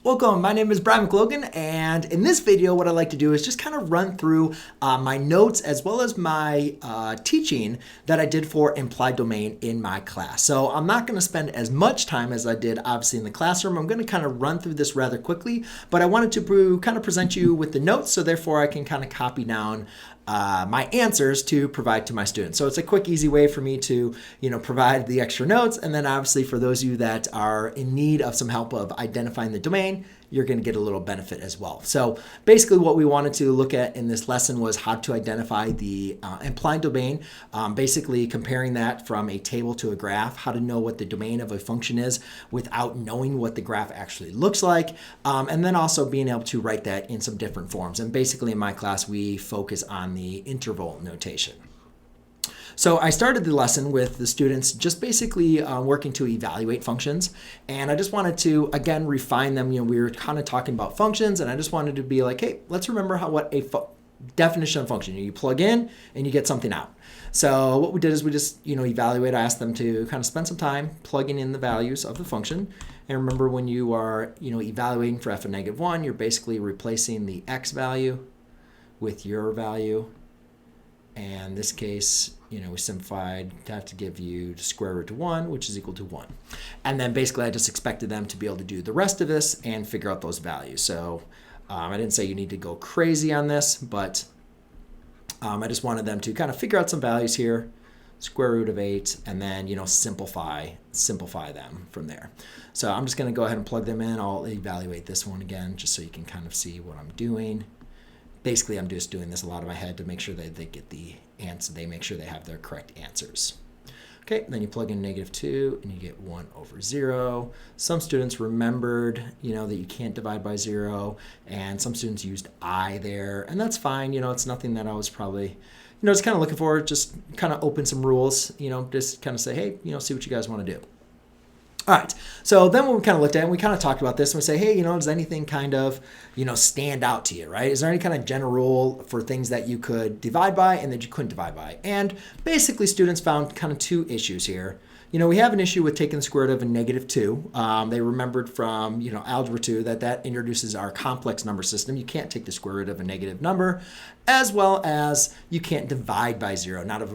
Welcome, my name is Brian McLogan, and in this video what I'd like to do is just kind of run through my notes as well as my teaching that I did for implied domain in my class. So I'm not going to spend as much time as I did obviously in the classroom. I'm going to kind of run through this rather quickly, but I wanted to kind of present you with the notes so therefore I can kind of copy down my answers to provide to my students. So it's a quick, easy way for me to, provide the extra notes. And then obviously for those of you that are in need of some help of identifying the domain, you're going to get a little benefit as well. So basically what we wanted to look at in this lesson was how to identify the implied domain, basically comparing that from a table to a graph, how to know what the domain of a function is without knowing what the graph actually looks like, and then also being able to write that in some different forms. And basically in my class, we focus on the interval notation. So I started the lesson with the students just basically working to evaluate functions. And I just wanted to, again, refine them. We were kind of talking about functions, and I just wanted to be like, hey, let's remember what a definition of function. You plug in and you get something out. So what we did is we just, evaluate. I asked them to kind of spend some time plugging in the values of the function. And remember, when you are, evaluating for f of -1, you're basically replacing the x value with your value. And in this case, we simplified to have to give you the square root of 1, which is equal to 1. And then basically I just expected them to be able to do the rest of this and figure out those values. So I didn't say you need to go crazy on this, but I just wanted them to kind of figure out some values here, square root of 8, and then, simplify them from there. So I'm just going to go ahead and plug them in. I'll evaluate this one again just so you can kind of see what I'm doing. Basically, I'm just doing this a lot in my head to make sure that they get the answer. They make sure they have their correct answers. Okay, then you plug in -2 and you get 1 over 0. Some students remembered, that you can't divide by 0, and some students used I there, and that's fine. It's nothing that I was probably, just kind of looking for. Just kind of open some rules, just kind of say, hey, see what you guys want to do. All right, so then when we kind of looked at it, and we kind of talked about this, and we say, hey, does anything kind of, stand out to you, right? Is there any kind of general rule for things that you could divide by and that you couldn't divide by? And basically, students found kind of two issues here. We have an issue with taking the square root of a -2. They remembered from, algebra 2 that introduces our complex number system. You can't take the square root of a negative number, as well as you can't divide by 0. None of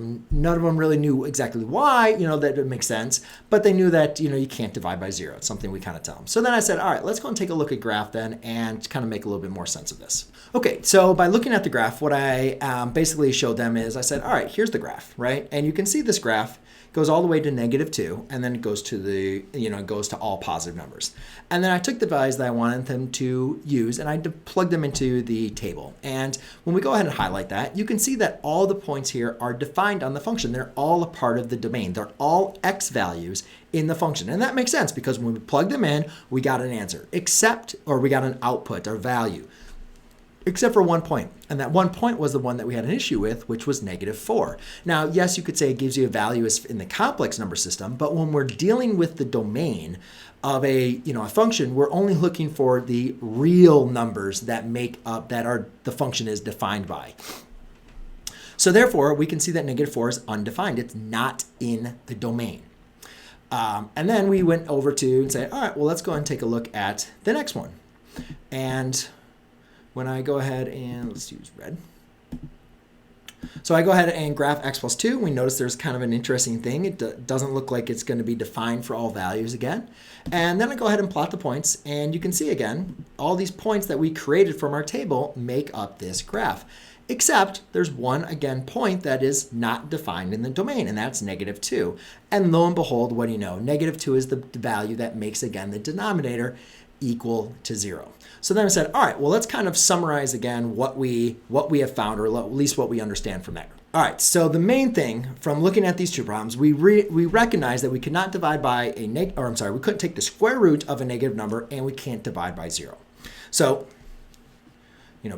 them really knew exactly why, that it makes sense, but they knew that, you can't divide by 0. It's something we kind of tell them. So then I said, all right, let's go and take a look at graph then and kind of make a little bit more sense of this. Okay, so by looking at the graph, what I basically showed them is I said, all right, here's the graph, right? And you can see this graph goes all the way to -2, and then it goes to it goes to all positive numbers. And then I took the values that I wanted them to use, and I plugged them into the table. And when we go ahead and highlight that, you can see that all the points here are defined on the function. They're all a part of the domain. They're all x values in the function. And that makes sense because when we plugged them in, we got an answer, we got an output or value. Except for one point. And that one point was the one that we had an issue with, which was -4. Now, yes, you could say it gives you a value in the complex number system, but when we're dealing with the domain of a function, we're only looking for the real numbers that make up, the function is defined by. So therefore, we can see that -4 is undefined. It's not in the domain. And then we went over to and say, all right, well, let's go and take a look at the next one. And when I go ahead and let's use red. So I go ahead and graph x plus 2. We notice there's kind of an interesting thing. It doesn't look like it's going to be defined for all values again. And then I go ahead and plot the points. And you can see again, all these points that we created from our table make up this graph. Except there's one, again, point that is not defined in the domain, and that's -2. And lo and behold, what do you know? -2 is the value that makes, again, the denominator equal to 0. So then I said, all right, well, let's kind of summarize again what we have found, or at least what we understand from there. All right, so the main thing from looking at these two problems, we recognize that we could not divide by we couldn't take the square root of a negative number, and we can't divide by 0. So,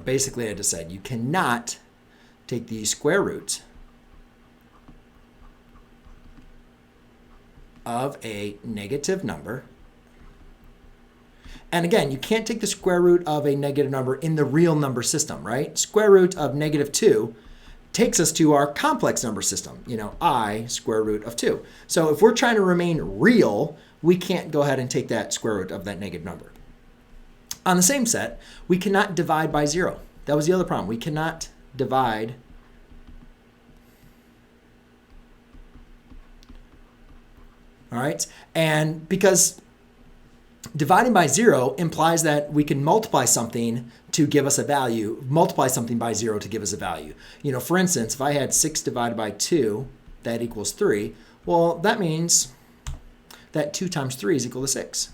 basically I just said you cannot take the square root of a negative number. And again, you can't take the square root of a negative number in the real number system, right? Square root of -2 takes us to our complex number system, I square root of 2. So if we're trying to remain real, we can't go ahead and take that square root of that negative number. On the same set, we cannot divide by 0. That was the other problem. We cannot divide all right? And because dividing by 0 implies that we can multiply something to give us a value, multiply something by 0 to give us a value. For instance, if I had 6 divided by 2, that equals 3. Well, that means that 2 times 3 is equal to 6.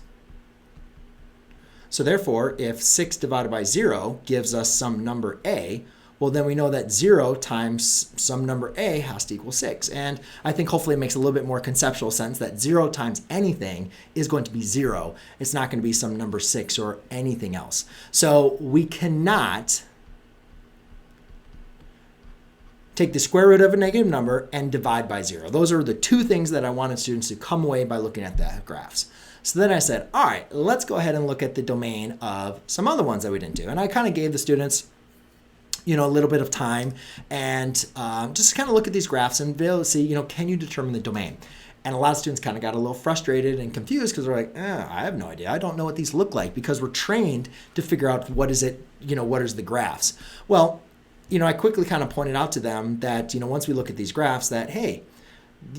So therefore, if 6 divided by 0 gives us some number a, well, then we know that 0 times some number a has to equal 6. And I think hopefully it makes a little bit more conceptual sense that 0 times anything is going to be 0. It's not going to be some number 6 or anything else. So we cannot take the square root of a negative number and divide by 0. Those are the two things that I wanted students to come away by looking at the graphs. So then I said, all right, let's go ahead and look at the domain of some other ones that we didn't do. And I kind of gave the students a little bit of time and just kind of look at these graphs and be able to see, can you determine the domain? And a lot of students kind of got a little frustrated and confused because they're like, I have no idea. I don't know what these look like, because we're trained to figure out what is the graphs. Well, I quickly kind of pointed out to them that, once we look at these graphs that, hey,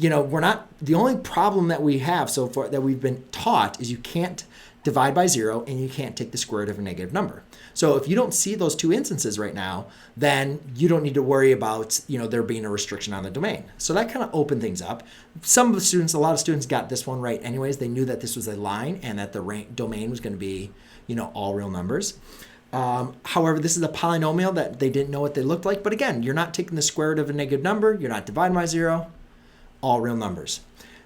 we're not, the only problem that we have so far that we've been taught is you can't divide by 0 and you can't take the square root of a negative number. So if you don't see those two instances right now, then you don't need to worry about, there being a restriction on the domain. So that kind of opened things up. A lot of students got this one right anyways. They knew that this was a line and that the domain was going to be, all real numbers. However, this is a polynomial that they didn't know what they looked like. But again, you're not taking the square root of a negative number. You're not dividing by 0, all real numbers.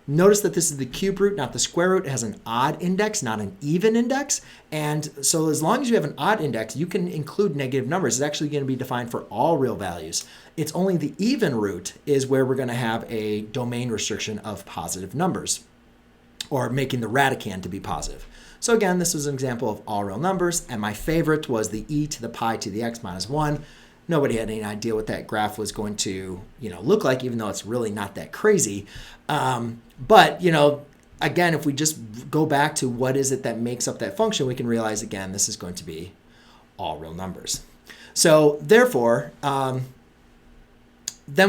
Notice that this is the cube root, not the square root. It has an odd index, not an even index. And so as long as you have an odd index, you can include negative numbers. It's actually going to be defined for all real values. It's only the even root is where we're going to have a domain restriction of positive numbers, or making the radicand to be positive. So again, this was an example of all real numbers. And my favorite was the e to the pi to the x minus 1. Nobody had any idea what that graph was going to, look like, even though it's really not that crazy. But, again, if we just go back to what is it that makes up that function, we can realize, again, this is going to be all real numbers. So therefore, then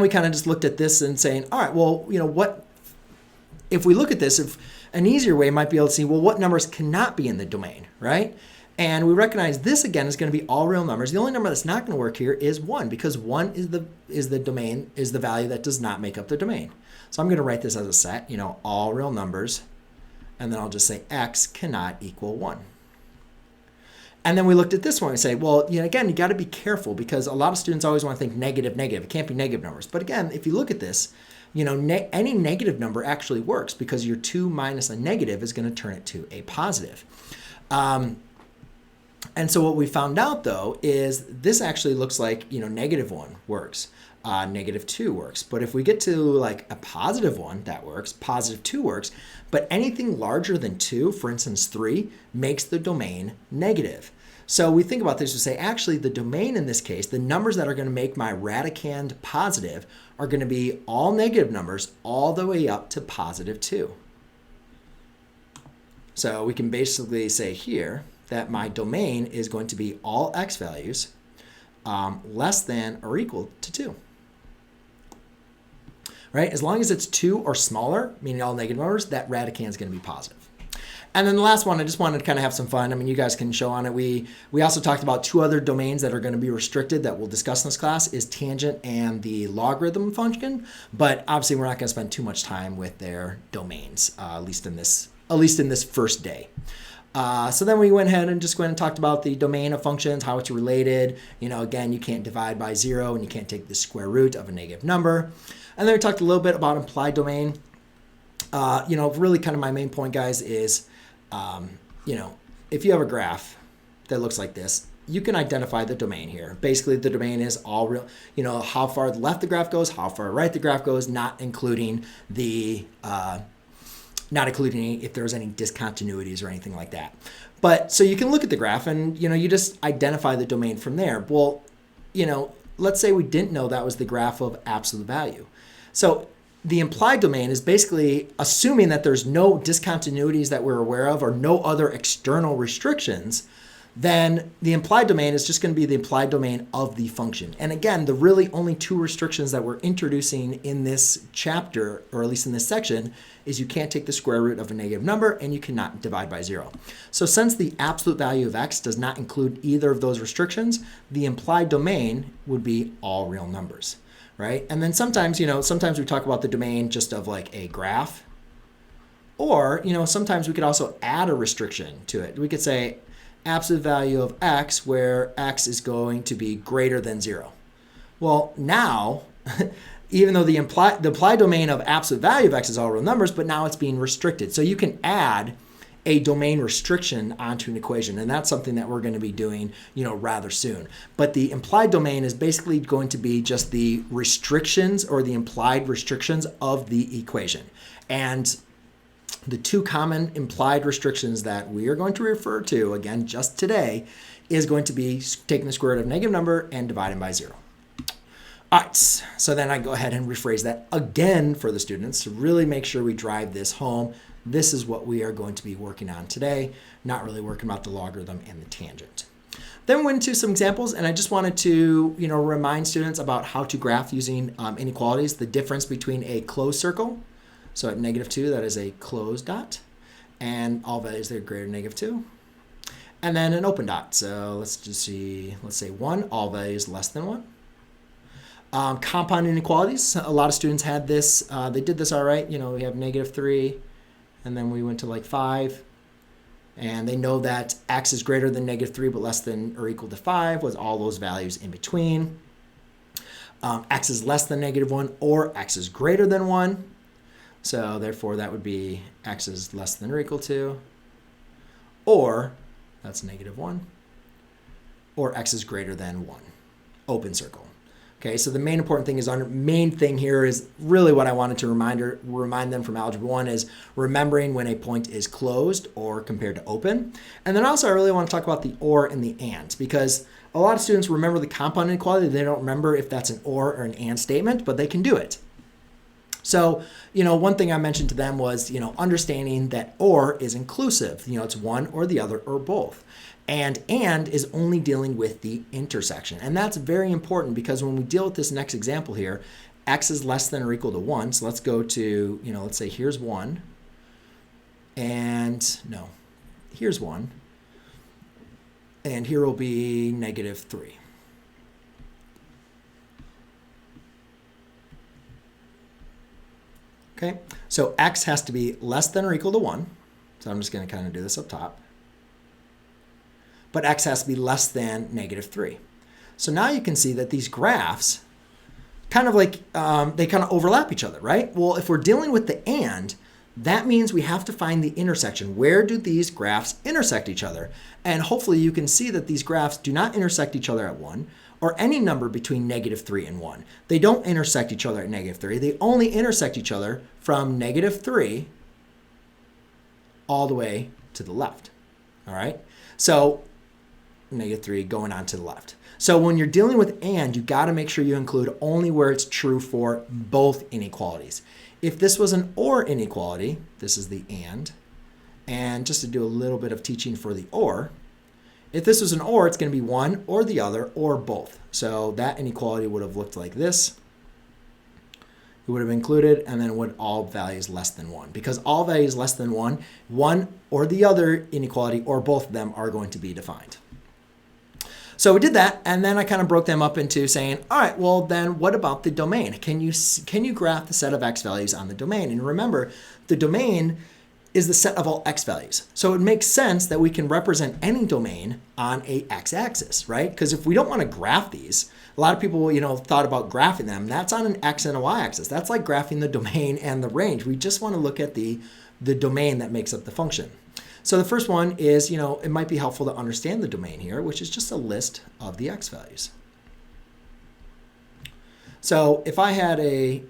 we kind of just looked at this and saying, all right, well, what if we look at this, if an easier way might be able to see, well, what numbers cannot be in the domain, right? And we recognize this again is going to be all real numbers. The only number that's not going to work here is 1, because 1 is the value that does not make up the domain. So I'm going to write this as a set, all real numbers, and then I'll just say x cannot equal 1. And then we looked at this one and say, well, again, you got to be careful, because a lot of students always want to think negative, negative. It can't be negative numbers. But again, if you look at this, any negative number actually works, because your 2 minus a negative is going to turn it to a positive. And so what we found out, though, is this actually looks like, negative 1 works. Negative 2 works. But if we get to like a positive 1, that works. Positive 2 works. But anything larger than 2, for instance 3, makes the domain negative. So we think about this to say, actually, the domain in this case, the numbers that are going to make my radicand positive are going to be all negative numbers all the way up to positive 2. So we can basically say here that my domain is going to be all x values less than or equal to 2. Right? As long as it's 2 or smaller, meaning all negative numbers, that radicand is going to be positive. And then the last one, I just wanted to kind of have some fun. I mean, you guys can show on it. We also talked about two other domains that are going to be restricted that we'll discuss in this class, is tangent and the logarithm function. But obviously, we're not going to spend too much time with their domains, at least in this first day. So then we went ahead and just went and talked about the domain of functions, how it's related. Again, you can't divide by 0 and you can't take the square root of a negative number. And then we talked a little bit about implied domain. Really kind of my main point, guys, is, if you have a graph that looks like this, you can identify the domain here. Basically, the domain is all real, how far left the graph goes, how far right the graph goes, not including if there's any discontinuities or anything like that. But so you can look at the graph and, you just identify the domain from there. Well, let's say we didn't know that was the graph of absolute value. So the implied domain is basically assuming that there's no discontinuities that we're aware of or no other external restrictions, then the implied domain is just going to be the implied domain of the function. And again, the really only two restrictions that we're introducing in this chapter, or at least in this section, is you can't take the square root of a negative number and you cannot divide by 0. So since the absolute value of x does not include either of those restrictions, the implied domain would be all real numbers, right? And then sometimes, sometimes we talk about the domain just of like a graph, or, sometimes we could also add a restriction to it. We could say absolute value of x where x is going to be greater than 0. Well, now, even though the implied domain of absolute value of x is all real numbers, but now it's being restricted. So you can add a domain restriction onto an equation, and that's something that we're going to be doing, rather soon. But the implied domain is basically going to be just the restrictions or the implied restrictions of the equation. And the two common implied restrictions that we are going to refer to, again, just today, is going to be taking the square root of a negative number and dividing by 0. All right, so then I go ahead and rephrase that again for the students to really make sure we drive this home. This is what we are going to be working on today, not really working about the logarithm and the tangent. Then we went into some examples, and I just wanted to remind students about how to graph using inequalities, the difference between a closed circle. So at -2, that is a closed dot, and all values that are greater than -2. And then an open dot. So let's just see, let's say 1, all values less than 1. Compound inequalities. A lot of students had this. They did this all right. We have -3, and then we went to like 5. And they know that x is greater than -3, but less than or equal to 5 was all those values in between. X is less than -1 or x is greater than 1. So therefore, that would be x is less than or equal to, or that's -1, or x is greater than 1. Open circle. Okay, so the main important thing is, main thing here is really what I wanted to remind them from Algebra 1 is remembering when a point is closed or compared to open. And then also I really want to talk about the or and the and, because a lot of students remember the compound inequality. They don't remember if that's an or an and statement, but they can do it. So, one thing I mentioned to them was, understanding that or is inclusive. It's one or the other or both. And is only dealing with the intersection. And that's very important because when we deal with this next example here, x is less than or equal to 1. So let's go to, let's say here's 1. And no, here's 1. And here will be -3. Okay, so x has to be less than or equal to 1. So I'm just going to kind of do this up top. But x has to be less than -3. So now you can see that these graphs kind of like, they kind of overlap each other, right? Well, if we're dealing with the and, that means we have to find the intersection. Where do these graphs intersect each other? And hopefully you can see that these graphs do not intersect each other at 1 or any number between -3 and 1. They don't intersect each other at -3. They only intersect each other from -3 all the way to the left. All right? So -3 going on to the left. So when you're dealing with and, you got to make sure you include only where it's true for both inequalities. If this was an or inequality, this is the and just to do a little bit of teaching for the or, if this was an or, it's going to be one or the other or both. So that inequality would have looked like this. It would have included, and then would all values less than 1. Because all values less than 1, one or the other inequality or both of them are going to be defined. So we did that, and then I kind of broke them up into saying, all right, well then what about the domain? Can you graph the set of x values on the domain? And remember, the domain is the set of all x values. So it makes sense that we can represent any domain on a x-axis, right? Because if we don't want to graph these, a lot of people, thought about graphing them. That's on an x and a y-axis. That's like graphing the domain and the range. We just want to look at the domain that makes up the function. So the first one is, it might be helpful to understand the domain here, which is just a list of the x values. So if I had a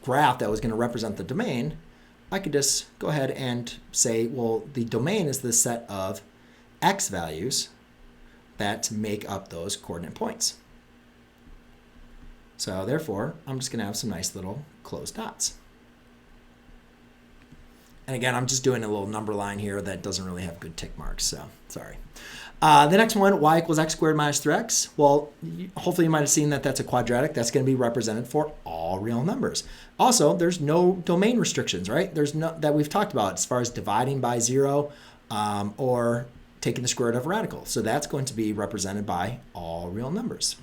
graph that was going to represent the domain, I could just go ahead and say, well, the domain is the set of x values that make up those coordinate points. So therefore, I'm just going to have some nice little closed dots. And again, I'm just doing a little number line here that doesn't really have good tick marks, so sorry. The next one, y equals x squared minus 3x. Well, hopefully you might have seen that that's a quadratic. That's going to be represented for all real numbers. Also, there's no domain restrictions, right? There's no that we've talked about as far as dividing by 0 or taking the square root of a radical. So that's going to be represented by all real numbers.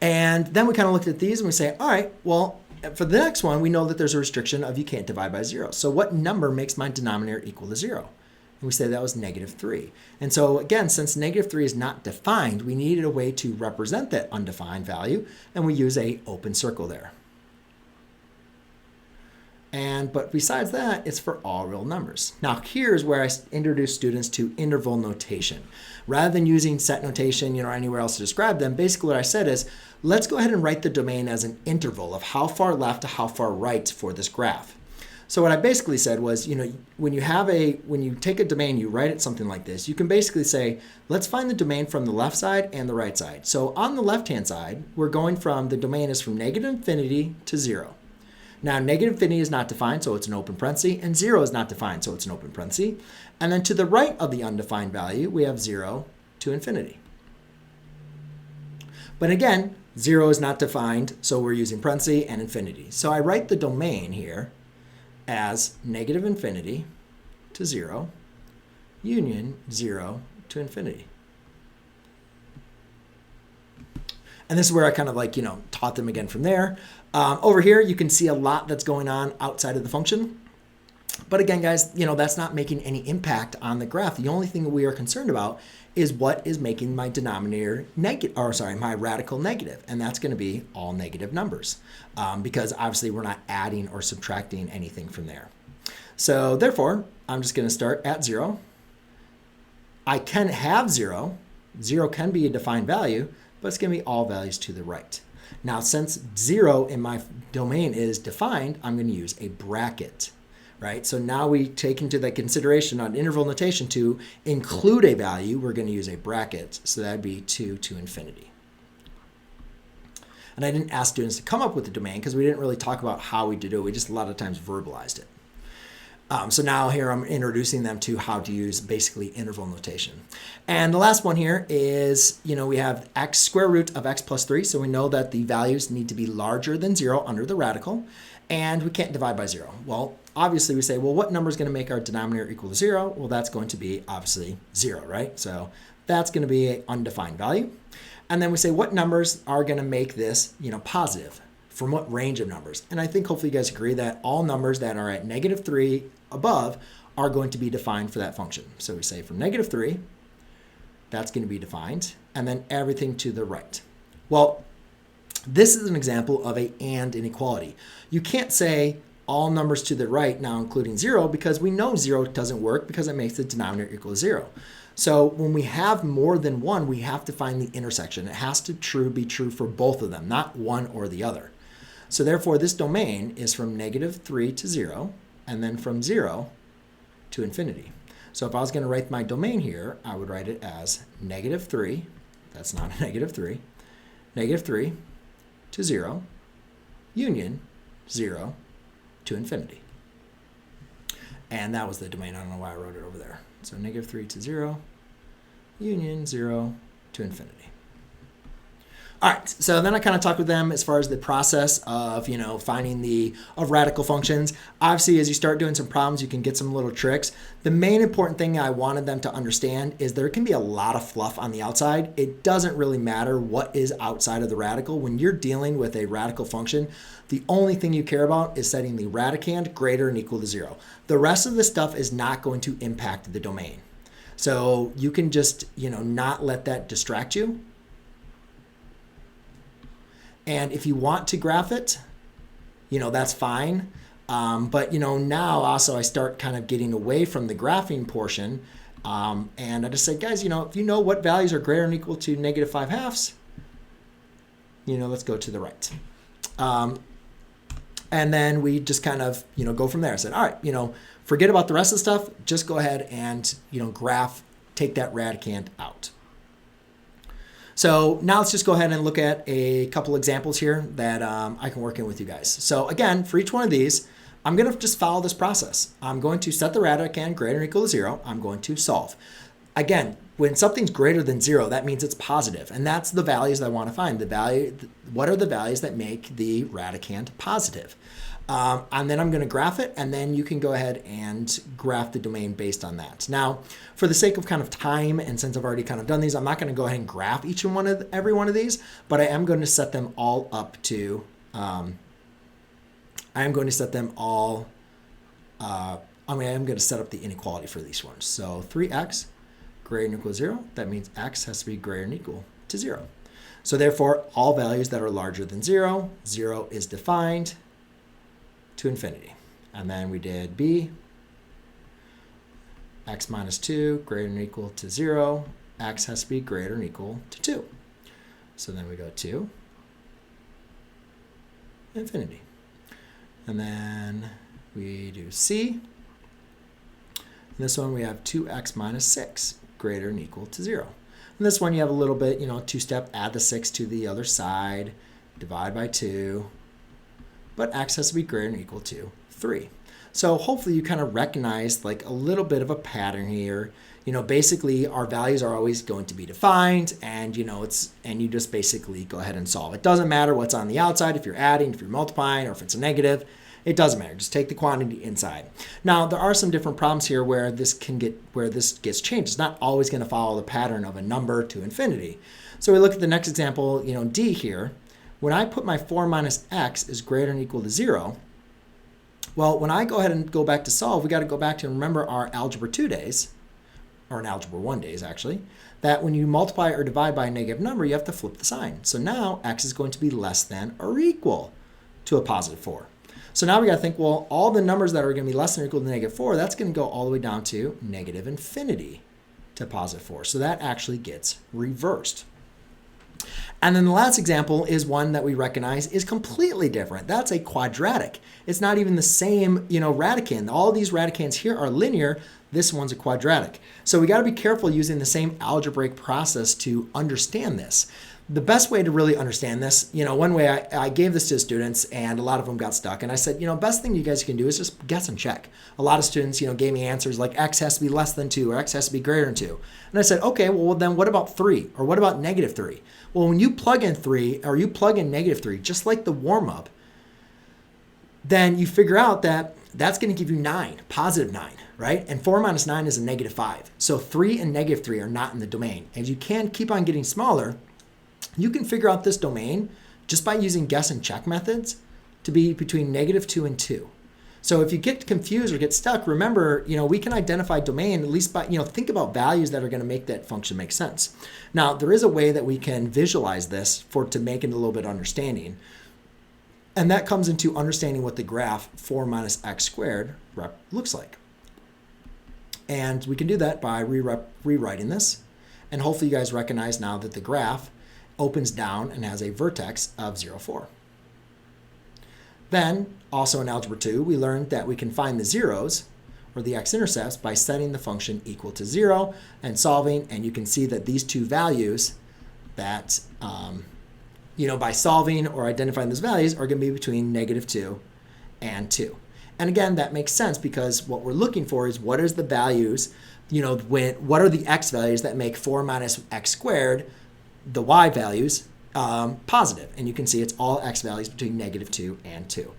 And then we kind of looked at these and we say, all right, well, for the next one, we know that there's a restriction of you can't divide by 0. So what number makes my denominator equal to 0? And we say that was -3. And so again, since -3 is not defined, we needed a way to represent that undefined value, and we use a open circle there. But besides that, it's for all real numbers. Now here's where I introduce students to interval notation. Rather than using set notation, or anywhere else to describe them, basically what I said is, let's go ahead and write the domain as an interval of how far left to how far right for this graph. So what I basically said was, when you take a domain, you write it something like this, you can basically say, let's find the domain from the left side and the right side. So on the left-hand side, we're going from, the domain is from -infinity to 0. Now, -infinity is not defined, so it's an open parenthesis, and 0 is not defined, so it's an open parenthesis. And then to the right of the undefined value, we have 0 to infinity. But again, 0 is not defined, so we're using parenthesis and infinity. So I write the domain here as -infinity to 0, union 0 to infinity. And this is where I kind of taught them again from there. Over here, you can see a lot that's going on outside of the function. But again, guys, that's not making any impact on the graph. The only thing we are concerned about is what is making my denominator negative, my radical negative. And that's going to be all negative numbers because obviously we're not adding or subtracting anything from there. So therefore, I'm just going to start at 0. I can have 0. 0 can be a defined value, but it's going to be all values to the right. Now, since 0 in my domain is defined, I'm going to use a bracket, right? So now we take into the consideration on interval notation to include a value, we're going to use a bracket. So that'd be 2 to infinity. And I didn't ask students to come up with the domain because we didn't really talk about how we did it. We just a lot of times verbalized it. So now here I'm introducing them to how to use basically interval notation. And the last one here is, we have x square root of x plus 3. So we know that the values need to be larger than 0 under the radical. And we can't divide by 0. Well, obviously we say, well, what number is going to make our denominator equal to 0? Well, that's going to be obviously 0, right? So that's going to be an undefined value. And then we say, what numbers are going to make this, positive? From what range of numbers? And I think hopefully you guys agree that all numbers that are at -3 above are going to be defined for that function. So we say from -3, that's going to be defined, and then everything to the right. Well, this is an example of a and inequality. You can't say all numbers to the right now including 0 because we know 0 doesn't work because it makes the denominator equal to 0. So when we have more than one, we have to find the intersection. It has to be true for both of them, not one or the other. So therefore, this domain is from -3 to 0, and then from 0 to infinity. So if I was going to write my domain here, I would write it as -3, that's not a -3, -3 to 0, union 0 to infinity. And that was the domain. I don't know why I wrote it over there. So -3 to 0, union 0 to infinity. All right, so then I kind of talked with them as far as the process of, finding of radical functions. Obviously, as you start doing some problems, you can get some little tricks. The main important thing I wanted them to understand is there can be a lot of fluff on the outside. It doesn't really matter what is outside of the radical. When you're dealing with a radical function, the only thing you care about is setting the radicand greater than or equal to 0. The rest of the stuff is not going to impact the domain. So you can just, not let that distract you. And if you want to graph it, that's fine. But, now also I start kind of getting away from the graphing portion. And I just say, guys, if you know what values are greater than or equal to -5/2, let's go to the right. And then we just kind of, go from there. I said, all right, forget about the rest of the stuff. Just go ahead and, graph, take that radicand out. So now let's just go ahead and look at a couple examples here that I can work in with you guys. So again, for each one of these, I'm going to just follow this process. I'm going to set the radicand greater than or equal to 0. I'm going to solve. Again, when something's greater than 0, that means it's positive, and that's the values that I want to find. What are the values that make the radicand positive? And then I'm going to graph it, and then you can go ahead and graph the domain based on that. Now, for the sake of kind of time, and since I've already kind of done these, I'm not going to go ahead and graph every one of these, but I am going to set them all up to, I'm going to set up the inequality for these ones. So 3x greater than or equal to 0, that means x has to be greater than or equal to 0. So therefore, all values that are larger than 0, 0 is defined to infinity. And then we did b, x minus 2 greater than or equal to 0, x has to be greater than or equal to 2. So then we go to infinity. And then we do c. In this one we have 2x minus 6 greater than or equal to 0. In this one you have a little bit, two-step, add the 6 to the other side, divide by 2, but x has to be greater than or equal to 3. So hopefully you kind of recognize like a little bit of a pattern here. Basically our values are always going to be defined, and and you just basically go ahead and solve. It doesn't matter what's on the outside, if you're adding, if you're multiplying, or if it's a negative. It doesn't matter. Just take the quantity inside. Now, there are some different problems here where this gets changed. It's not always going to follow the pattern of a number to infinity. So we look at the next example, D here. When I put my 4 minus x is greater than or equal to 0, well, when I go ahead and go back to solve, we got to go back to remember our algebra 2 days, or in algebra 1 days actually, that when you multiply or divide by a negative number, you have to flip the sign. So now x is going to be less than or equal to a positive 4. So now we got to think, well, all the numbers that are going to be less than or equal to negative 4, that's going to go all the way down to negative infinity to positive 4. So that actually gets reversed. And then the last example is one that we recognize is completely different. That's a quadratic. It's not even the same, radicand. All of these radicands here are linear. This one's a quadratic. So we got to be careful using the same algebraic process to understand this. The best way to really understand this, one way I gave this to students and a lot of them got stuck. And I said, best thing you guys can do is just guess and check. A lot of students, gave me answers like x has to be less than 2 or x has to be greater than 2. And I said, okay, well then what about 3 or what about negative 3? Well, when you plug in 3 or you plug in negative 3, just like the warm up, then you figure out that that's going to give you 9, positive 9, right? And 4 minus 9 is a negative 5. So 3 and negative 3 are not in the domain. And you can keep on getting smaller. You can figure out this domain just by using guess and check methods to be between negative 2 and 2. So if you get confused or get stuck, remember, we can identify domain at least by, think about values that are going to make that function make sense. Now, there is a way that we can visualize this to make it a little bit understanding. And that comes into understanding what the graph 4 minus x squared looks like. And we can do that by rewriting this. And hopefully you guys recognize now that the graph opens down and has a vertex of 0, 4. Then, also in Algebra 2, we learned that we can find the zeros, or the x-intercepts, by setting the function equal to 0 and solving, and you can see that these two values that, by solving or identifying those values are going to be between negative 2 and 2. And again, that makes sense because what we're looking for is what is the values, what are the x values that make 4 minus x squared, the y values, positive. And you can see it's all x values between negative 2 and 2.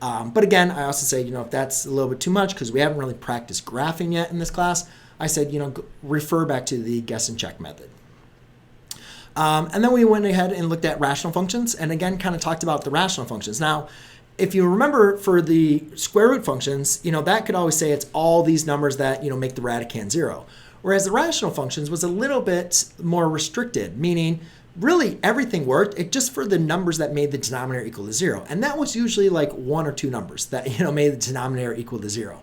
But again, I also say, if that's a little bit too much because we haven't really practiced graphing yet in this class, I said, refer back to the guess and check method. And then we went ahead and looked at rational functions and again, kind of talked about the rational functions. Now, if you remember for the square root functions, that could always say it's all these numbers that, make the radicand 0. Whereas the rational functions was a little bit more restricted, meaning really everything worked, just for the numbers that made the denominator equal to 0. And that was usually like 1 or 2 numbers that made the denominator equal to 0.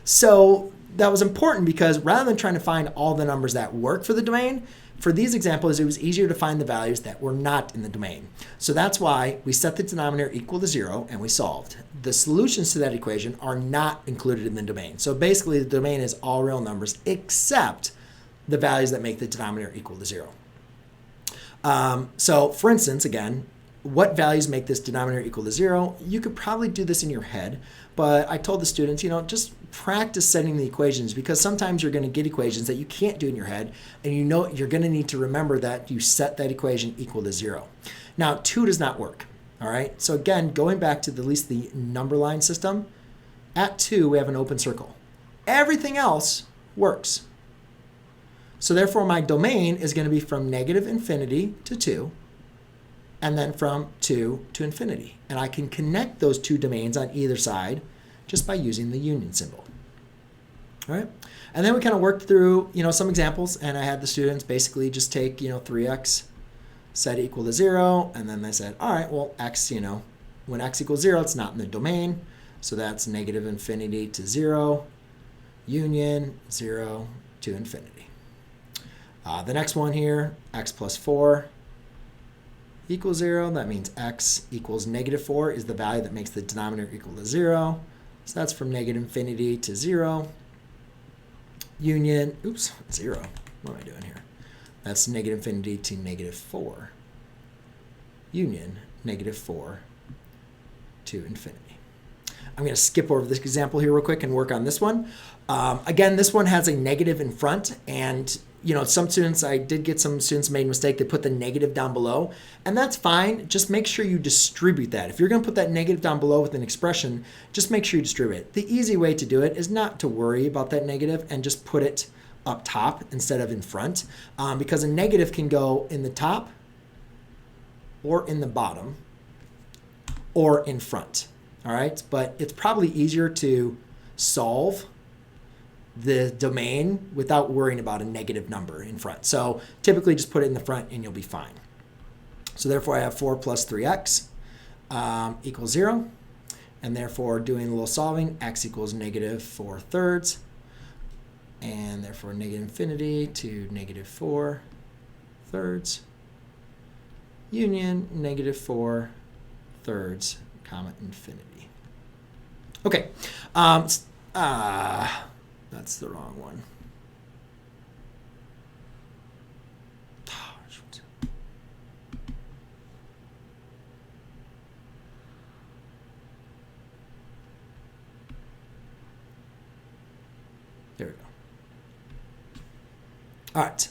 So that was important because rather than trying to find all the numbers that work for the domain, for these examples, it was easier to find the values that were not in the domain. So that's why we set the denominator equal to 0 and we solved. The solutions to that equation are not included in the domain. So basically the domain is all real numbers except the values that make the denominator equal to 0. So for instance, again, what values make this denominator equal to 0? You could probably do this in your head, but I told the students, just practice setting the equations, because sometimes you're going to get equations that you can't do in your head, and you're going to need to remember that you set that equation equal to 0. Now, 2 does not work, all right? So again, going back to at least the number line system, at 2, we have an open circle. Everything else works. So therefore, my domain is going to be from negative infinity to 2, and then from 2 to infinity. And I can connect those two domains on either side just by using the union symbol. All right? And then we kind of worked through, some examples, and I had the students basically just take, 3x, set equal to 0, and then they said, all right, well, x, when x equals 0, it's not in the domain, so that's negative infinity to 0, union 0 to infinity. The next one here, x plus 4 equals 0. That means x equals negative 4 is the value that makes the denominator equal to 0. So that's from negative infinity to 0. Union, 0. What am I doing here? That's negative infinity to negative 4. Union, negative 4 to infinity. I'm going to skip over this example here real quick and work on this one. Again, this one has a negative in front, and some students, I did get some students made a mistake. They put the negative down below, and that's fine. Just make sure you distribute that. If you're going to put that negative down below with an expression, just make sure you distribute it. The easy way to do it is not to worry about that negative and just put it up top instead of in front, because a negative can go in the top or in the bottom or in front. All right, but it's probably easier to solve the domain without worrying about a negative number in front. So typically just put it in the front and you'll be fine. So therefore I have 4 plus 3x equals 0. And therefore doing a little solving, x equals negative 4 thirds. And therefore negative infinity to negative 4 thirds. Union negative 4 thirds, comma, infinity. Okay. That's the wrong one. There we go. All right.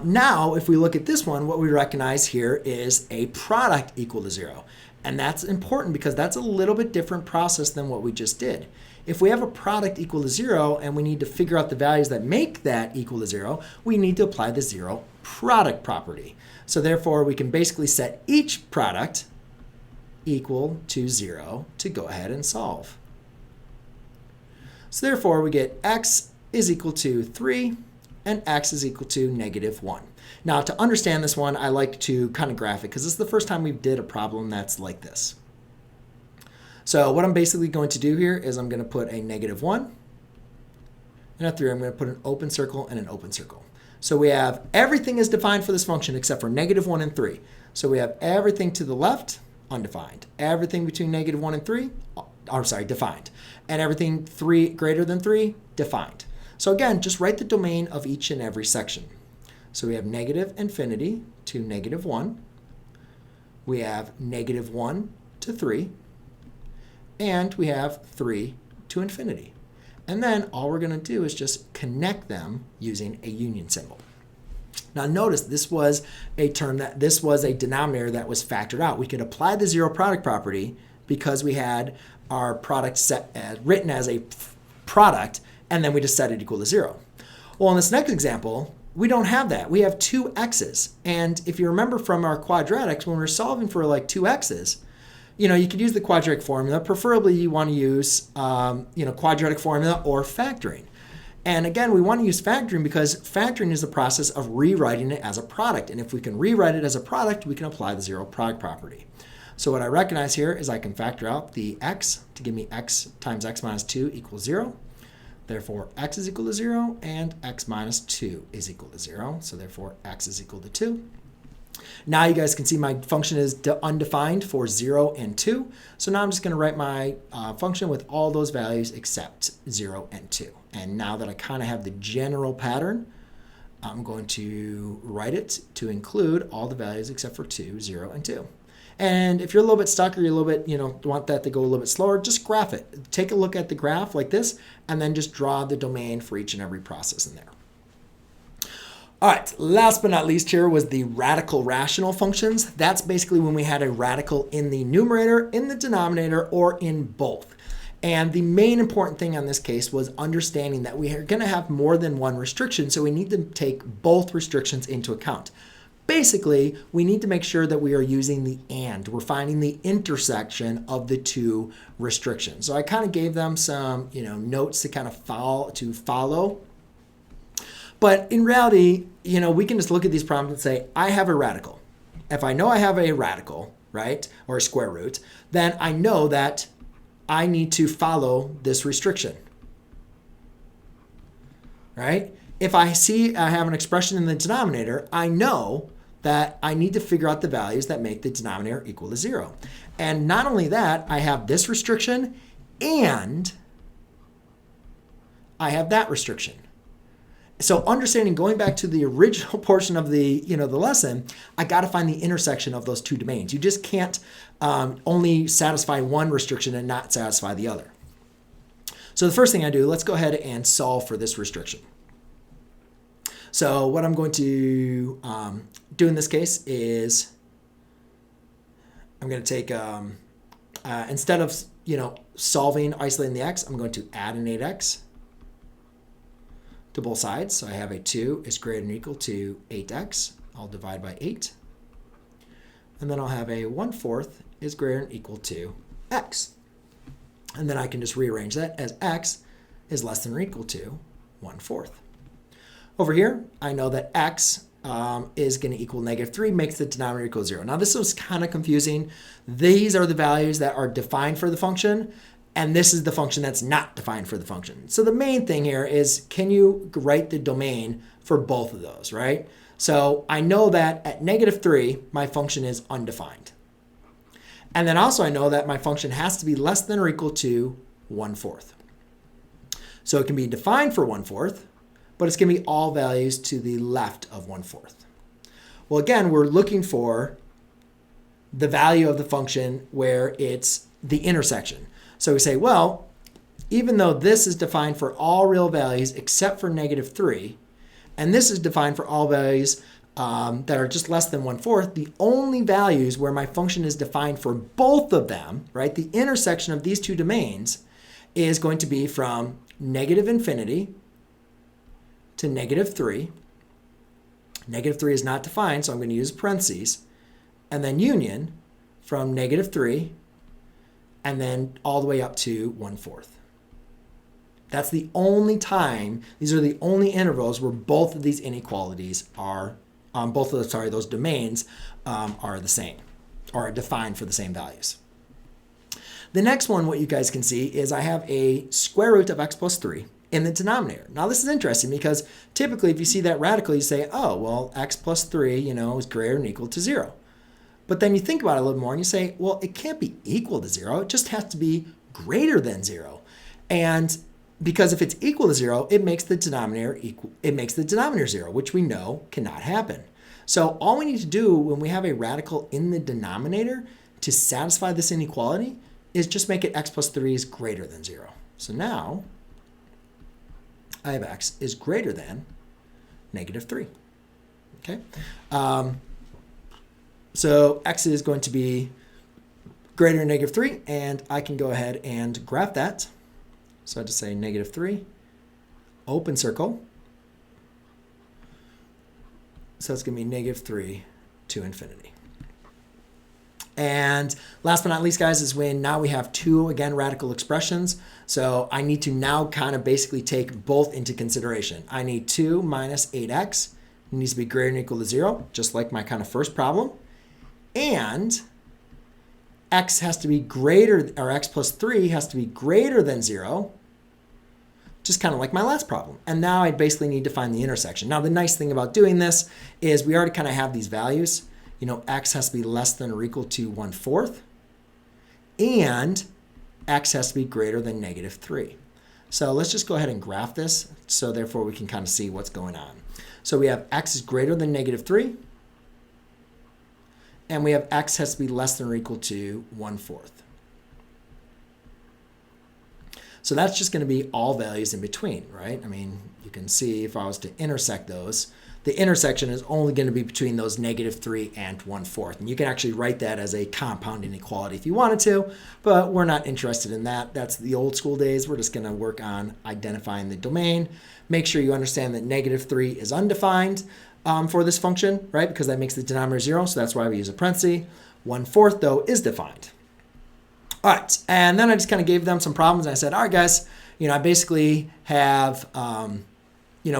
Now, if we look at this one, what we recognize here is a product equal to 0. And that's important because that's a little bit different process than what we just did. If we have a product equal to 0 and we need to figure out the values that make that equal to 0, we need to apply the 0 product property. So therefore, we can basically set each product equal to 0 to go ahead and solve. So therefore, we get x is equal to 3 and x is equal to negative 1. Now, to understand this one, I like to kind of graph it because this is the first time we did a problem that's like this. So what I'm basically going to do here is I'm going to put a negative 1 and a 3. I'm going to put an open circle and an open circle. So we have everything is defined for this function except for negative 1 and 3. So we have everything to the left, undefined. Everything between negative 1 and 3, defined. And everything 3 greater than 3, defined. So again, just write the domain of each and every section. So we have negative infinity to negative 1. We have negative 1 to 3. And we have 3 to infinity. And then all we're going to do is just connect them using a union symbol. Now notice this was a denominator that was factored out. We could apply the 0 product property because we had our product written as a product, and then we just set it equal to 0. Well, in this next example, we don't have that. We have 2 x's. And if you remember from our quadratics, when we're solving for like 2 x's, you could use the quadratic formula. Preferably, you want to use, quadratic formula or factoring. And again, we want to use factoring because factoring is the process of rewriting it as a product. And if we can rewrite it as a product, we can apply the 0 product property. So what I recognize here is I can factor out the x to give me x times x minus 2 equals 0. Therefore, x is equal to 0 and x minus 2 is equal to 0. So therefore, x is equal to 2. Now you guys can see my function is undefined for 0 and 2. So now I'm just going to write my function with all those values except 0 and 2. And now that I kind of have the general pattern, I'm going to write it to include all the values except for 2, 0, and 2. And if you're a little bit stuck or you're a little bit, want that to go a little bit slower, just graph it. Take a look at the graph like this, and then just draw the domain for each and every process in there. All right, last but not least here was the radical rational functions. That's basically when we had a radical in the numerator, in the denominator, or in both. And the main important thing on this case was understanding that we are going to have more than one restriction, so we need to take both restrictions into account. Basically, we need to make sure that we are using the and. We're finding the intersection of the two restrictions. So I kind of gave them some, notes to kind of follow. But in reality, we can just look at these problems and say, I have a radical. If I know I have a radical, right, or a square root, then I know that I need to follow this restriction, right? If I see I have an expression in the denominator, I know that I need to figure out the values that make the denominator equal to 0. And not only that, I have this restriction and I have that restriction. So understanding, going back to the original portion of the lesson, I got to find the intersection of those two domains. You just can't only satisfy one restriction and not satisfy the other. So the first thing I do, let's go ahead and solve for this restriction. So what I'm going to do in this case is I'm going to take, instead of solving, isolating the x, I'm going to add an 8x. To both sides. So I have a 2 is greater than or equal to 8x. I'll divide by 8. And then I'll have a 1/4 is greater than or equal to x. And then I can just rearrange that as x is less than or equal to 1/4. Over here, I know that x is going to equal -3, makes the denominator equal 0. Now this was kind of confusing. These are the values that are defined for the function, and this is the function that's not defined for the function. So the main thing here is, can you write the domain for both of those, right? So I know that at -3, my function is undefined. And then also I know that my function has to be less than or equal to 1/4. So it can be defined for 1/4, but it's going to be all values to the left of 1/4. Well, again, we're looking for the value of the function where it's the intersection. So we say, well, even though this is defined for all real values except for -3, and this is defined for all values that are just less than 1/4, the only values where my function is defined for both of them, right, the intersection of these two domains is going to be from -infinity to -3. -3 is not defined, so I'm going to use parentheses, and then union from -3 and then all the way up to 1/4. That's the only time, these are the only intervals where both of these inequalities are, those domains are the same, or are defined for the same values. The next one, what you guys can see, is I have a square root of x plus 3 in the denominator. Now this is interesting because typically if you see that radical, you say, oh, well, x plus 3, is greater than or equal to 0. But then you think about it a little more and you say, well, it can't be equal to 0. It just has to be greater than 0. And because if it's equal to 0, it makes the denominator 0, which we know cannot happen. So all we need to do when we have a radical in the denominator to satisfy this inequality is just make it x plus 3 is greater than 0. So now I have x is greater than -3. Okay. So x is going to be greater than -3, and I can go ahead and graph that. So I just say -3, open circle. So it's going to be -3 to infinity. And last but not least, guys, is when now we have two, again, radical expressions. So I need to now kind of basically take both into consideration. I need 2 minus 8x. It needs to be greater than or equal to 0, just like my kind of first problem. And x has to be greater, or x plus 3 has to be greater than 0, just kind of like my last problem. And now I basically need to find the intersection. Now, the nice thing about doing this is we already kind of have these values. X has to be less than or equal to 1/4, and x has to be greater than -3. So let's just go ahead and graph this, so therefore we can kind of see what's going on. So we have x is greater than -3, and we have x has to be less than or equal to 1/4. So that's just going to be all values in between, right? I mean, you can see if I was to intersect those, the intersection is only going to be between those -3 and 1/4. And you can actually write that as a compound inequality if you wanted to, but we're not interested in that. That's the old school days. We're just going to work on identifying the domain. Make sure you understand that -3 is undefined for this function, right? Because that makes the denominator 0, so that's why we use a parenthesis. 1/4, though, is defined. All right, and then I just kind of gave them some problems. And I said, all right, guys, I basically have,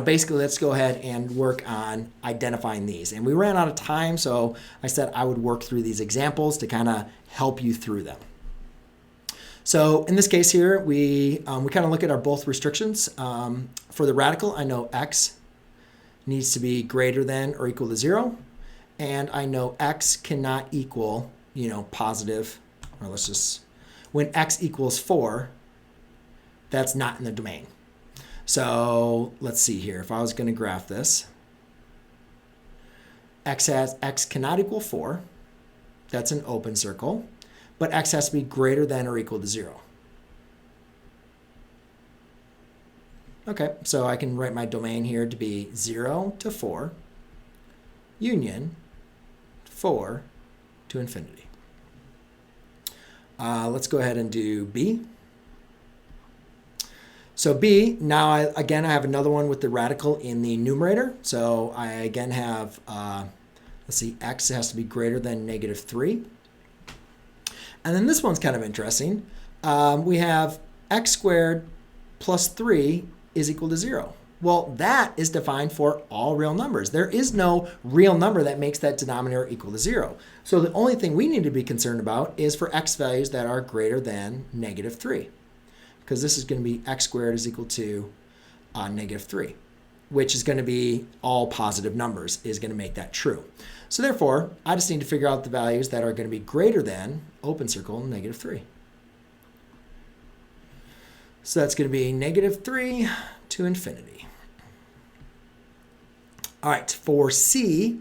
basically let's go ahead and work on identifying these. And we ran out of time, so I said I would work through these examples to kind of help you through them. So in this case here, we kind of look at our both restrictions. For the radical, I know x needs to be greater than or equal to 0. And I know x cannot equal, positive, or let's just, when x equals 4, that's not in the domain. So let's see here. If I was going to graph this, x cannot equal 4. That's an open circle. But x has to be greater than or equal to 0. Okay, so I can write my domain here to be 0 to 4, union 4 to infinity. Let's go ahead and do B. So B, now I have another one with the radical in the numerator. So I again have, let's see, x has to be greater than -3. And then this one's kind of interesting. We have x squared plus 3 is equal to 0. Well, that is defined for all real numbers. There is no real number that makes that denominator equal to 0. So the only thing we need to be concerned about is for x values that are greater than -3. Because this is going to be x squared is equal to -3, which is going to be all positive numbers is going to make that true. So therefore, I just need to figure out the values that are going to be greater than, open circle, -3. So that's going to be -3 to infinity. All right, for C,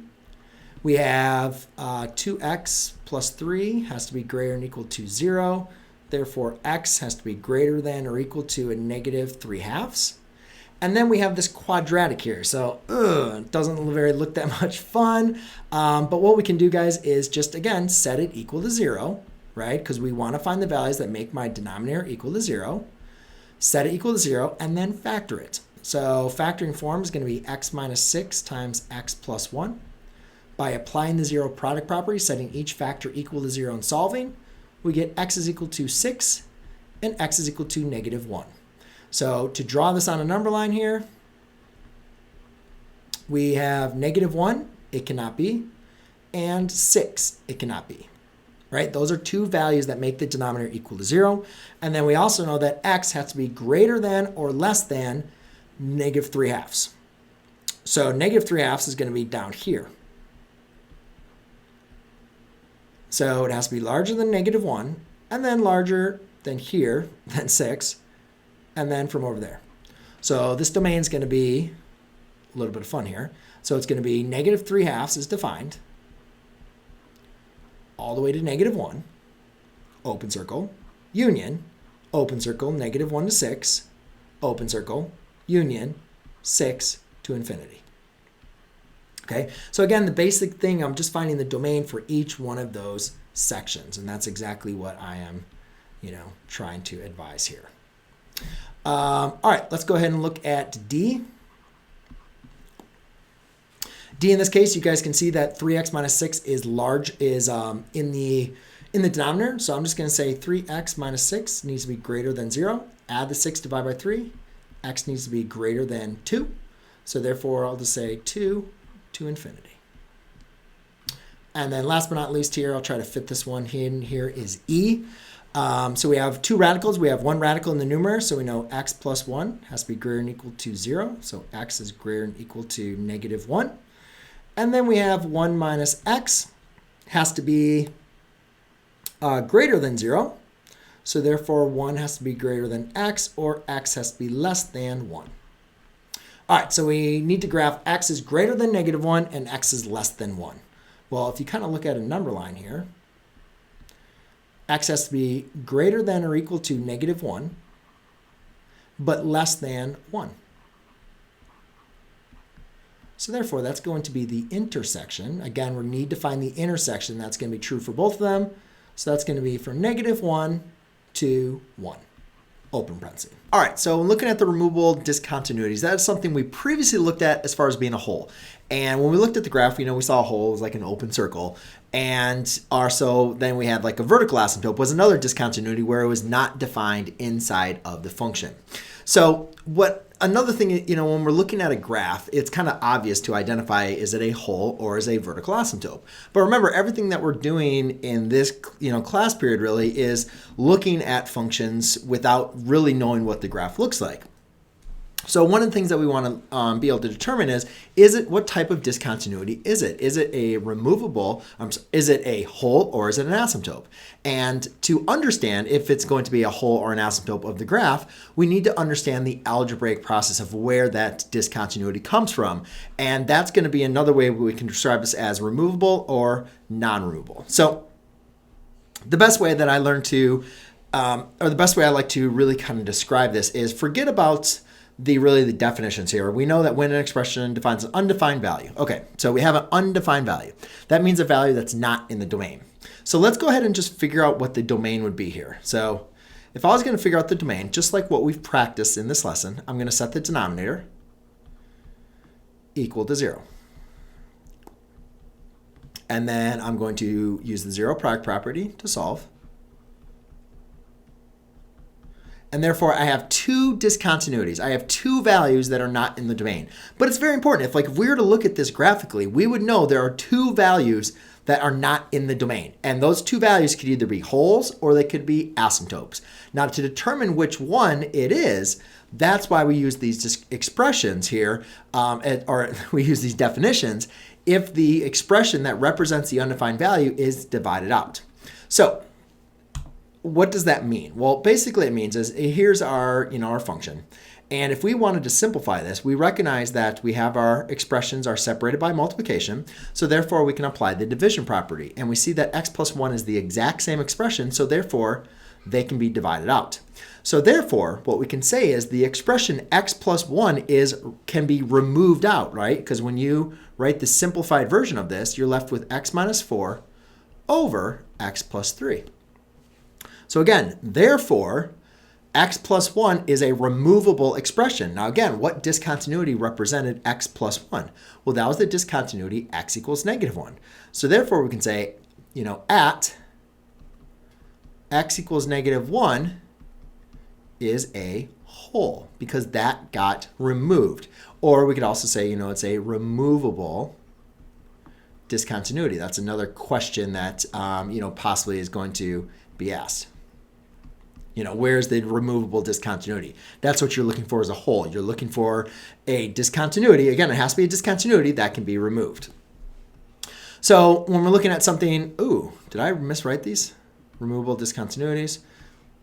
we have 2x plus 3 has to be greater than or equal to 0. Therefore, x has to be greater than or equal to a -3/2. And then we have this quadratic here. So it doesn't look that much fun. But what we can do, guys, is just, again, set it equal to 0, right? Because we want to find the values that make my denominator equal to 0. Set it equal to 0, and then factor it. So factoring form is going to be x minus 6 times x plus 1. By applying the 0 product property, setting each factor equal to 0 and solving, we get x is equal to 6 and x is equal to -1. So to draw this on a number line here, we have -1, it cannot be, and 6, it cannot be. Right? Those are two values that make the denominator equal to 0. And then we also know that x has to be greater than or less than -3/2. So -3/2 is going to be down here. So it has to be larger than -1, and then larger than here, than 6, and then from over there. So this domain is going to be a little bit of fun here. So it's going to be -3/2 is defined, all the way to -1, open circle, union, open circle, -1 to 6, open circle, union, 6 to infinity. Okay, so again, the basic thing, I'm just finding the domain for each one of those sections, and that's exactly what I am, trying to advise here. All right, let's go ahead and look at D. D in this case, you guys can see that 3x minus 6 is in the denominator. So I'm just going to say 3x minus 6 needs to be greater than 0. Add the 6, divide by 3. X needs to be greater than 2. So therefore, I'll just say 2 to infinity. And then last but not least here, I'll try to fit this one in here, is E. So we have two radicals. We have one radical in the numerator, so we know x plus 1 has to be greater than or equal to 0. So x is greater than or equal to -1. And then we have 1 minus x has to be greater than 0. So therefore, 1 has to be greater than x, or x has to be less than 1. All right, so we need to graph x is greater than -1 and x is less than 1. Well, if you kind of look at a number line here, x has to be greater than or equal to -1, but less than 1. So therefore, that's going to be the intersection. Again, we need to find the intersection. That's going to be true for both of them. So that's going to be from -1 to 1. Open parenthesis. All right, so looking at the removable discontinuities, that's something we previously looked at as far as being a hole. And when we looked at the graph, we saw a hole was like an open circle. And also then we had like a vertical asymptote was another discontinuity where it was not defined inside of the function. So another thing, when we're looking at a graph, it's kind of obvious to identify, is it a hole or is it a vertical asymptote? But remember, everything that we're doing in this, class period really is looking at functions without really knowing what the graph looks like. So one of the things that we want to be able to determine is it what type of discontinuity is it? Is it a removable, is it a hole or is it an asymptote? And to understand if it's going to be a hole or an asymptote of the graph, we need to understand the algebraic process of where that discontinuity comes from. And that's going to be another way we can describe this as removable or non-removable. So the best way that I learned to, or the best way I like to really kind of describe this is forget about the definitions here. We know that when an expression defines an undefined value. Okay, so we have an undefined value. That means a value that's not in the domain. So let's go ahead and just figure out what the domain would be here. So if I was going to figure out the domain, just like what we've practiced in this lesson, I'm going to set the denominator equal to 0. And then I'm going to use the zero product property to solve. And therefore, I have two discontinuities. I have two values that are not in the domain. But it's very important. If we were to look at this graphically, we would know there are two values that are not in the domain. And those two values could either be holes or they could be asymptotes. Now, to determine which one it is, that's why we use these expressions here, or we use these definitions, if the expression that represents the undefined value is divided out. So what does that mean? Well, basically it means is here's our, our function. And if we wanted to simplify this, we recognize that we have our expressions are separated by multiplication. So therefore we can apply the division property. And we see that x plus 1 is the exact same expression. So therefore they can be divided out. So therefore what we can say is the expression x plus 1 can be removed out, right? Because when you write the simplified version of this, you're left with x minus 4 over x plus 3. So again, therefore, x plus 1 is a removable expression. Now again, what discontinuity represented x plus 1? Well, that was the discontinuity x equals -1. So therefore, we can say, at x equals -1 is a hole because that got removed. Or we could also say, it's a removable discontinuity. That's another question that, possibly is going to be asked. Where's the removable discontinuity? That's what you're looking for as a hole. You're looking for a discontinuity. Again, it has to be a discontinuity that can be removed. So when we're looking at something, did I miswrite these? Removable discontinuities.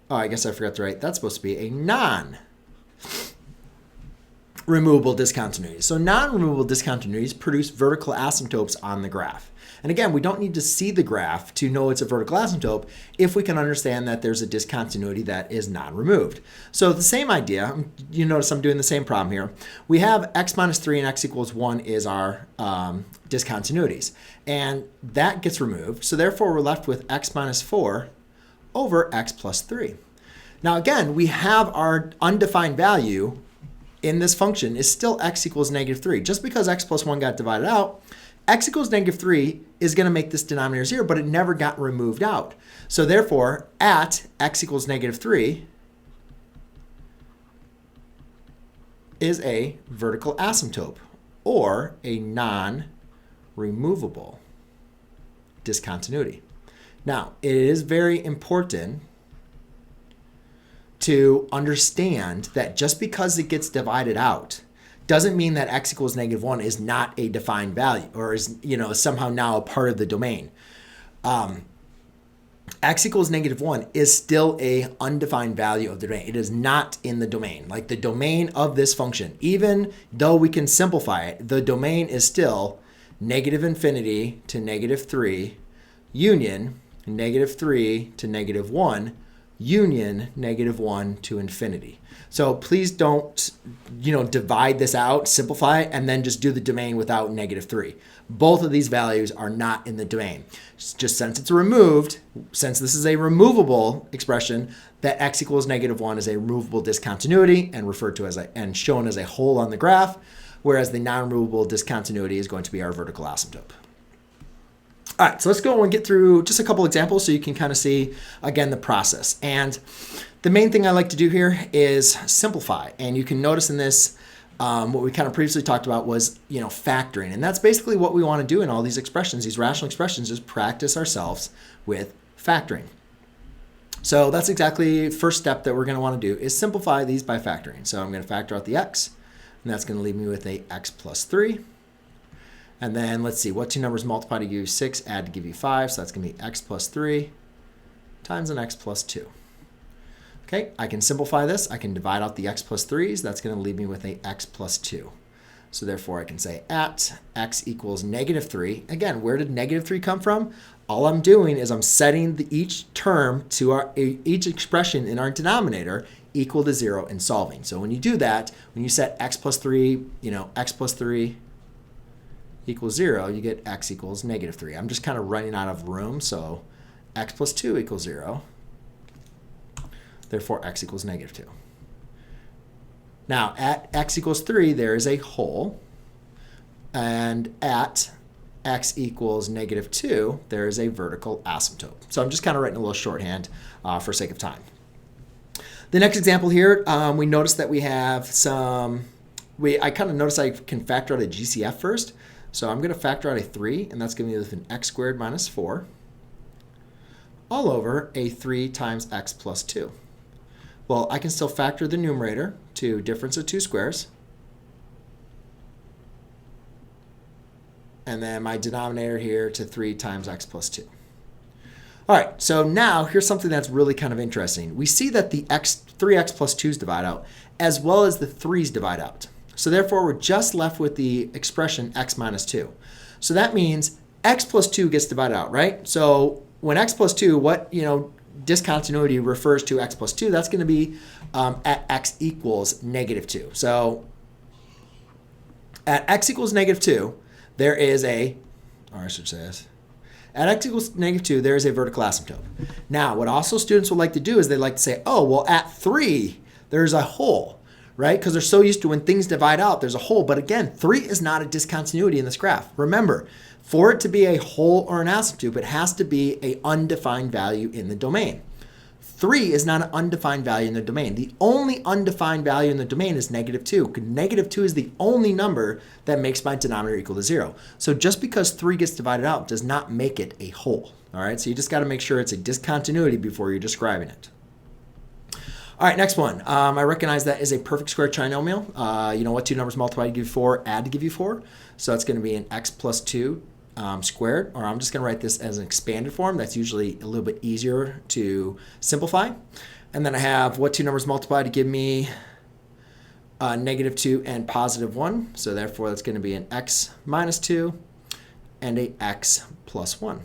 Oh, I guess I forgot to write. That's supposed to be a non-removable discontinuity. So non-removable discontinuities produce vertical asymptotes on the graph. And again, we don't need to see the graph to know it's a vertical asymptote if we can understand that there's a discontinuity that is non-removed. So the same idea, you notice I'm doing the same problem here. We have x minus 3 and x equals 1 is our discontinuities. And that gets removed. So therefore, we're left with x minus 4 over x plus 3. Now again, we have our undefined value in this function is still x equals -3. Just because x plus 1 got divided out, x equals -3 is going to make this denominator 0, but it never got removed out. So therefore, at x equals -3 is a vertical asymptote or a non-removable discontinuity. Now, it is very important to understand that just because it gets divided out doesn't mean that x equals -1 is not a defined value or is somehow now a part of the domain. X equals -1 is still a undefined value of the domain. It is not in the domain. Like the domain of this function, even though we can simplify it, the domain is still negative infinity to negative 3, union negative 3 to negative 1, union negative 1 to infinity. So please don't, divide this out, simplify it, and then just do the domain without negative 3. Both of these values are not in the domain. Just since it's removed, since this is a removable expression, that x equals negative 1 is a removable discontinuity and referred to as and shown as a hole on the graph, whereas the non-removable discontinuity is going to be our vertical asymptote. All right, so let's go and get through just a couple examples so you can kind of see, again, the process. And the main thing I like to do here is simplify. And you can notice in this, what we kind of previously talked about was, factoring. And that's basically what we want to do in all these expressions, these rational expressions, is practice ourselves with factoring. So that's exactly the first step that we're going to want to do is simplify these by factoring. So I'm going to factor out the x, and that's going to leave me with a x plus 3. And then let's see, what two numbers multiply to give you 6, add to give you 5. So that's going to be x plus 3 times an x plus 2. Okay, I can simplify this. I can divide out the x plus 3's. That's going to leave me with a x plus 2. So therefore, I can say at x equals negative 3. Again, where did negative 3 come from? All I'm doing is I'm setting each term to each expression in our denominator equal to 0 and solving. So when you do that, when you set x plus 3, x plus 3 equals 0, you get x equals negative 3. I'm just kind of running out of room, so x plus 2 equals 0. Therefore, x equals negative 2. Now, at x equals 3, there is a hole. And at x equals negative 2, there is a vertical asymptote. So I'm just kind of writing a little shorthand for sake of time. The next example here, we notice that we have some, I kind of notice I can factor out a GCF first. So I'm going to factor out a 3, and that's going to be with an x squared minus 4 all over a 3 times x plus 2. Well, I can still factor the numerator to difference of two squares. And then my denominator here to 3 times x plus 2. All right, so now here's something that's really kind of interesting. We see that the 3x plus 2's divide out, as well as the 3's divide out. So therefore, we're just left with the expression x minus 2. So that means x plus 2 gets divided out, right? So when x plus 2, what, discontinuity refers to x plus 2, that's going to be at x equals negative 2. So at x equals negative 2, there is at x equals negative 2, there is a vertical asymptote. Now, what also students would like to do is they like to say, oh, well, at 3, there's a hole, right? Because they're so used to when things divide out, there's a hole. But again, 3 is not a discontinuity in this graph. Remember, for it to be a hole or an asymptote, it has to be an undefined value in the domain. 3 is not an undefined value in the domain. The only undefined value in the domain is negative 2. Negative 2 is the only number that makes my denominator equal to 0. So just because 3 gets divided out does not make it a whole. All right, so you just got to make sure it's a discontinuity before you're describing it. All right, next one. I recognize that is a perfect square trinomial. What two numbers multiply to give you 4, add to give you 4. So that's going to be an x plus 2 squared, or I'm just going to write this as an expanded form. That's usually a little bit easier to simplify. And then I have what two numbers multiply to give me negative 2 and positive 1. So therefore, that's going to be an x minus 2 and a x plus 1.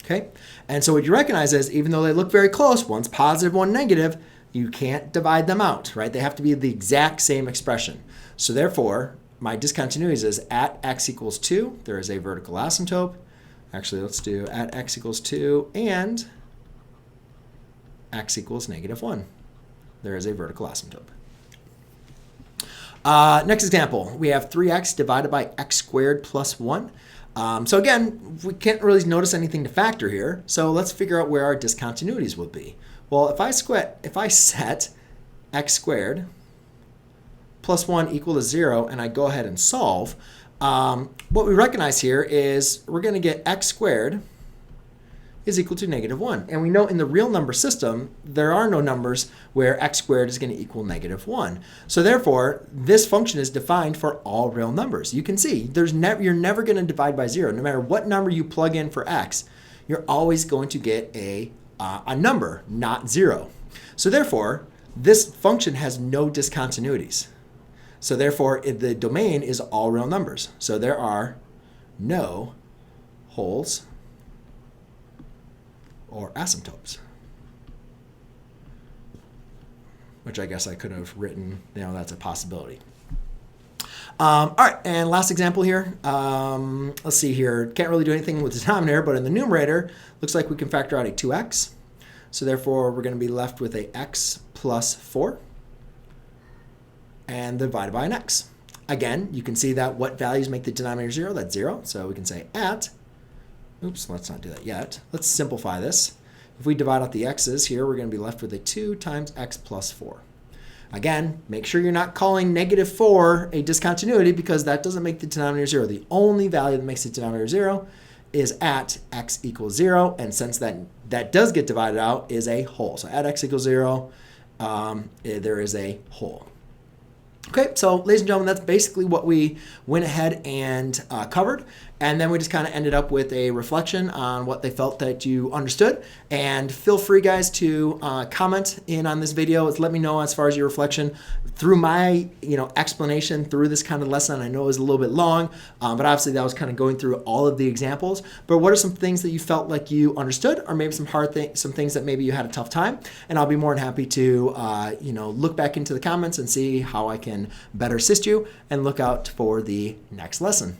Okay, and so what you recognize is even though they look very close, one's positive, one negative, you can't divide them out, right? They have to be the exact same expression. So therefore, my discontinuities is at x equals 2, there is a vertical asymptote. Actually, let's do at x equals 2 and x equals negative 1. There is a vertical asymptote. Next example, we have 3x divided by x squared plus 1. So again, we can't really notice anything to factor here. So let's figure out where our discontinuities will be. Well, if I set x squared plus 1 equal to 0, and I go ahead and solve, what we recognize here is we're going to get x squared is equal to negative 1. And we know in the real number system, there are no numbers where x squared is going to equal negative 1. So therefore, this function is defined for all real numbers. You can see you're never going to divide by 0. No matter what number you plug in for x, you're always going to get a number, not 0. So therefore, this function has no discontinuities. So therefore, the domain is all real numbers. So there are no wholes or asymptotes. Which I guess I could have written, that's a possibility. All right, and last example here. Let's see here. Can't really do anything with the denominator, but in the numerator, looks like we can factor out a 2x. So therefore, we're going to be left with a x plus 4 and divided by an x. Again, you can see that what values make the denominator 0? That's 0. So we can say oops, let's not do that yet. Let's simplify this. If we divide out the x's here, we're going to be left with a 2 times x plus 4. Again, make sure you're not calling negative 4 a discontinuity because that doesn't make the denominator 0. The only value that makes the denominator 0 is at x equals 0. And since that does get divided out, is a whole. So at x equals 0, there is a whole. Okay, so ladies and gentlemen, that's basically what we went ahead and covered. And then we just kind of ended up with a reflection on what they felt that you understood. And feel free, guys, to comment in on this video. Let me know as far as your reflection through my explanation through this kind of lesson. I know it was a little bit long, but obviously that was kind of going through all of the examples. But what are some things that you felt like you understood, or maybe some things that maybe you had a tough time? And I'll be more than happy to look back into the comments and see how I can better assist you, and look out for the next lesson.